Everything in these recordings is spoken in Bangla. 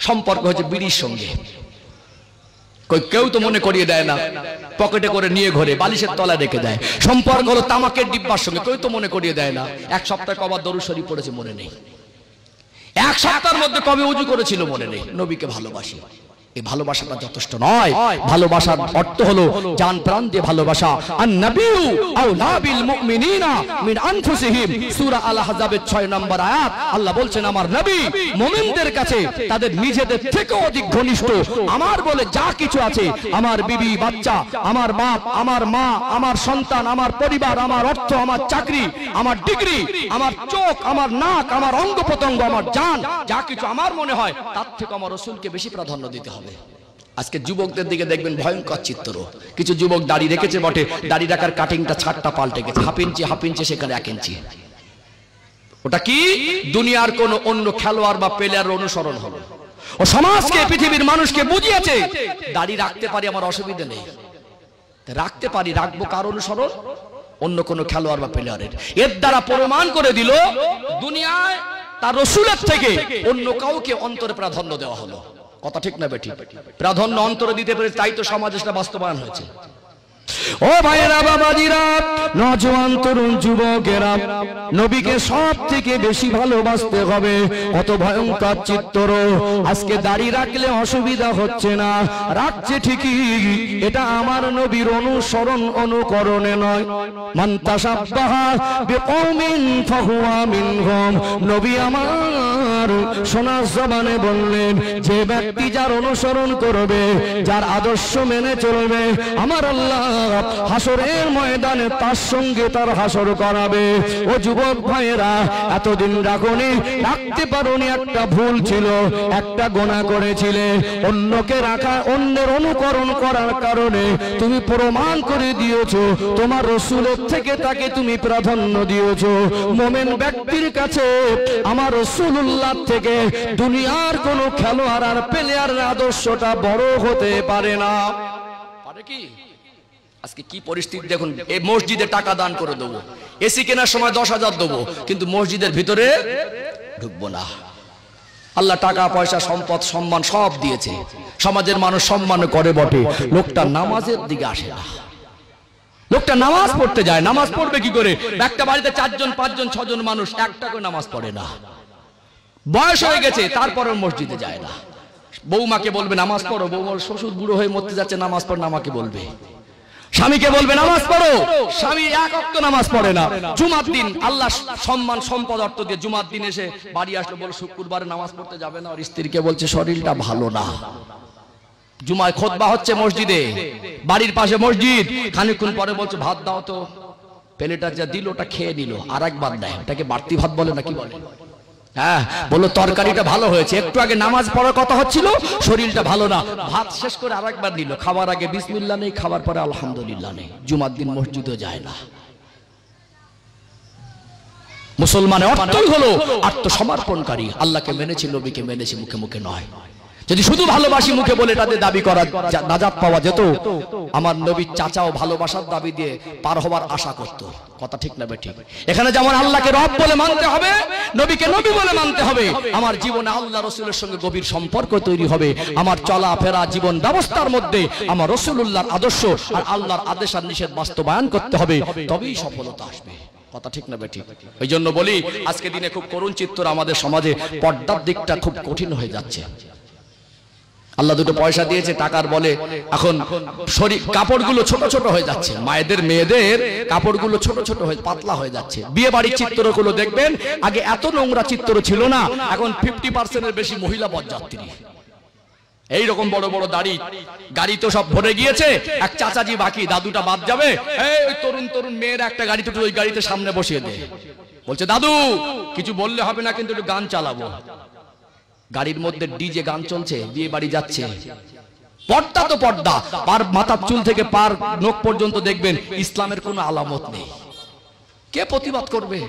সম্পর্ক হচ্ছে বিড়ির সঙ্গে। কেউ তো মনে করিয়ে দেয় না, পকেটে করে নিয়ে ঘরে বালিশের তলায় রেখে দেয়। সম্পর্ক হলো তামাকের ডিব্বার সঙ্গে, কেউ তো মনে করিয়ে দেয় না। এক সপ্তাহ কবার দরুদ শরীফ পড়েছে মনে নেই, এক সপ্তাহের মধ্যে কবে উজু করেছিল মনে নেই। নবীকে ভালোবাসি, এই ভালোবাসাটা যথেষ্ট নয়। ভালোবাসার অর্থ হলো জান প্রাণ দিয়ে ভালোবাসা। আন-নাবিয়্যু আওলা বিল মুমিনিনা মিন আনফুসিহিম, সূরা আল আহজাবের 6 নম্বর আয়াত। আল্লাহ বলছেন আমার নবী মুমিনদের কাছে তাদের নিজেদের থেকে অধিক ঘনিষ্ঠ। আমার বলে যা কিছু আছে, আমার বিবি বাচ্চা, আমার বাপ, আমার মা, আমার সন্তান, আমার পরিবার, আমার অর্থ, আমার চাকরি, আমার ডিগ্রি, আমার চোখ, আমার নাক, আমার অঙ্গ প্রত্যঙ্গ, আমার জান, যা কিছু আমার মনে হয় তার থেকে আমার রাসূলকে বেশি প্রাধান্য দিতে হবে। আজকে যুবকদের দিকে দেখবেন ভয়ঙ্কর চিত্র। কিছু যুবক দাড়ি রেখেছে বটে, দাড়ি রাখার কাটিংটা ছাড়টা পাল্টে গেছে, হাফ ইঞ্চি সেখানে 1 ইঞ্চি। ওটা কি? দুনিয়ার কোন অন্য খেলোয়াড় বা প্লেয়ারের অনুসরণ হলো। ও সমাজকে, পৃথিবীর মানুষকে বুঝিয়েছে দাড়ি রাখতে পারি, আমার অসুবিধা নেই, রাখতে পারি, রাখবো কার অনুসরণ? অন্য কোন খেলোয়াড় বা প্লেয়ারের। এর দ্বারা প্রমাণ করে দিল দুনিয়ায় তার রাসূলের থেকে অন্য কাউকে অন্তরে প্রাধান্য দেওয়া হলো। কথা ঠিক না বেঠিক? প্রাধান্য অন্তরে দিতে পেরে তাই তো সমাজে সেটা বাস্তবায়ন হয়েছে। ও ভাইয়েরা, বাবাজিরা, নওজোয়ান তরুণ যুবকেরা, নবীকে সব থেকে বেশি ভালোবাসতে হবে। কত ভয়ঙ্কর চিত্র। আজকে দাড়ি রাখলে অসুবিধা হচ্ছে না, রাখছে ঠিকই, এটা আমার নবীর অনুসরণ অনুকরণে নয়। মান তাশাব্বাহা বিকওমিন ফাহুয়া মিনহুম, নবী আমার সোনার জবানে বললেন, যে ব্যক্তি যার অনুসরণ করবে, যার আদর্শ মেনে চলবে, আমার আল্লাহ হাসরের ময়দানে তার সঙ্গে তার হাসর করাবে। ও যুবক ভাইয়েরা, এতদিন রাখনি, রাখতে পারোনি, একটা ভুল ছিল, একটা গুনাহ করেছিলে। অন্যকে রাখা, অন্যের অনুকরণ করার কারণে তুমি প্রমাণ করে দিয়েছো তোমার রাসূলের থেকে তাকে তুমি প্রাধান্য দিয়েছো। মুমিন ব্যক্তির কাছে আমার রাসূলুল্লাহ থেকে দুনিয়ার কোনো খেলোয়াড় আর প্লেয়ারের আদর্শটা বড় হতে পারে না। পারে কি? আজকে কি পরিস্থিতি দেখুন। এই মসজিদে টাকা দান করে দেবো, এসি কেনার সময় 10,000 দেবো, কিন্তু মসজিদের ভিতরে ঢুকবো না। আল্লাহ টাকা পয়সা সম্পদ সম্মান সব দিয়েছে, সমাজের মানুষ সম্মান করে বটে, লোকটা নামাজের দিকে আসে না। লোকটা নামাজ পড়তে যায়, নামাজ পড়বে কি করে? একটা বাড়িতে 4 জন 5 জন 6 জন মানুষ, একটা করে নামাজ পড়ে না। বয়স হয়ে গেছে তারপরেও মসজিদে যায় না। বৌমাকে বলবে নামাজ পড়ো, বৌমার শ্বশুর বুড়ো হয়ে মরতে যাচ্ছে, নামাজ পড় না, আমাকে বলবে। স্বামীকে বলবে নামাজ পড়ো, স্বামী 1 ওয়াক্ত নামাজ পড়ে না। জুমার দিন আল্লাহ সম্মান সম্পদ অর্থ দিয়ে জুমার দিন এসে বাড়ি আসলো, বলে শুক্রবারে নামাজ পড়তে যাবে না, আর স্ত্রীকে বলছে শরীরটা ভালো না। জুমায় খুতবা হচ্ছে মসজিদে, বাড়ির পাশে মসজিদ, খানিকক্ষণ পরে বলছে ভাত দাও তো, প্লেটটা যা দিল ওটা খেয়ে নিল, আর একবার দেয়, ওটাকে বাড়তি ভাত বলে নাকি বলে? হ্যাঁ, বললো তরকারিটা ভালো হয়েছে, একটু আগে নামাজ পড়ার কথা হচ্ছিল, শরীরটা ভালো না, ভাত শেষ করে আরেকবার নিল। খাবার আগে বিসমিল্লাহ নেই, খাবার পরে আলহামদুলিল্লাহ নেই। জুমার দিন মসজিদে যায় না। মুসলমানের অর্থই হলো আত্মসমর্পণকারী, আল্লাহকে মেনেছি, নবীকে মেনেছি, মুখে মুখে নয়। যদি শুধু ভালোবাসি মুখে বলে তাদের দাবি করা নাজাত পাওয়া যেত, আমার নবীর চাচাও ভালোবাসার দাবি দিয়ে পার হওয়ার আশা করত। কথা ঠিক না বেঠিক? এখানে যেমন আল্লাহকে রব বলে মানতে হবে, নবীকে নবী বলে মানতে হবে, আমার জীবনে আল্লাহ রাসূলের সঙ্গে গভীর সম্পর্ক তৈরি হবে। আমার চলাফেরা জীবন ব্যবস্থার মধ্যে আমার রাসূলুল্লাহর আদর্শ আর আল্লাহর আদেশ আর নিষেধ বাস্তবায়ন করতে হবে, তবেই সফলতা আসবে। কথা ঠিক না বেঠিক? এই জন্য বলি আজকে দিনে খুব করুণ চিত্র আমাদের সমাজে, পর্দার দিকটা খুব কঠিন হয়ে যাচ্ছে। আল্লাহ দুটো পয়সা দিয়েছে, টাকার বলে এখন শরীর কাপড়গুলো ছোট ছোট হয়ে যাচ্ছে, মায়েদের মেয়েদের কাপড়গুলো ছোট ছোট হয়ে পাতলা হয়ে যাচ্ছে। বিয়ে বাড়ির চিত্রগুলো দেখবেন, আগে এত নোংরা চিত্র ছিল না, এখন 50%-এর বেশি মহিলা পদযাত্রী। এইরকম বড় বড় দাড়ি, গাড়ি তো সব ভরে গিয়েছে, এক চাচাজি বাকি, দাদুটা বাদ যাবে, এই তরুণ তরুণ মেয়ের একটা গাড়ি তো ওই গাড়িতে সামনে বসিয়ে দেয়, বলছে দাদু কিছু বললে হবে না, কিন্তু একটু গান চালাবো। গাড়ির মধ্যে ডিজে গান চলছে, বিয়ে বাড়ি যাচ্ছে। পর্দা তো পর্দা, পার মাথার চুল থেকে পার নখ পর্যন্ত দেখবেন ইসলামের কোনো আলামত নেই। কে প্রতিবাদ করবে?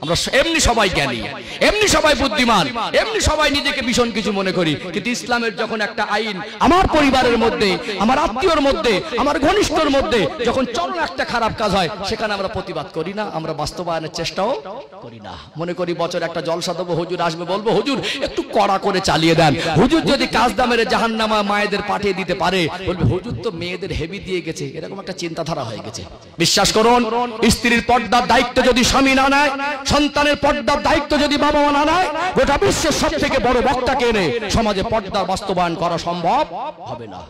আমরা এমনি সবাই জ্ঞানী, এমনি সবাই বুদ্ধিমান, এমনি সবাই নিজেকে ভীষণ কিছু মনে করি, কিন্তু ইসলামের যখন একটা আইন আমার পরিবারের মধ্যে, আমার আত্মীয়র মধ্যে, আমার ঘনিষ্ঠর মধ্যে যখন চরম একটা খারাপ কাজ হয়, সেখানে আমরা প্রতিবাদ করি না, আমরা বাস্তবায়নের চেষ্টাও করি না। মনে করি বছর একটা জলসা দেবো, হুজুর আসবে, বলবো হুজুর একটু কড়া করে চালিয়ে দেন। হুজুর যদি কাজদা মেরে জাহান্নামা মায়েদের পাঠিয়ে দিতে পারে, বলবে হুজুর তো মেয়েদের হেভি দিয়ে গেছে, এরকম একটা চিন্তাধারা হয়ে গেছে। বিশ্বাস করুন, স্ত্রীর পর্দার দায়িত্ব যদি স্বামী না নেয়, সন্তানের পর্দার দায়িত্ব যদি বাবা মা না নেয়, গোটা বিশ্বের সব থেকে বড় বক্তাকে এনে সমাজে পর্দার বাস্তবায়ন করা সম্ভব হবে না।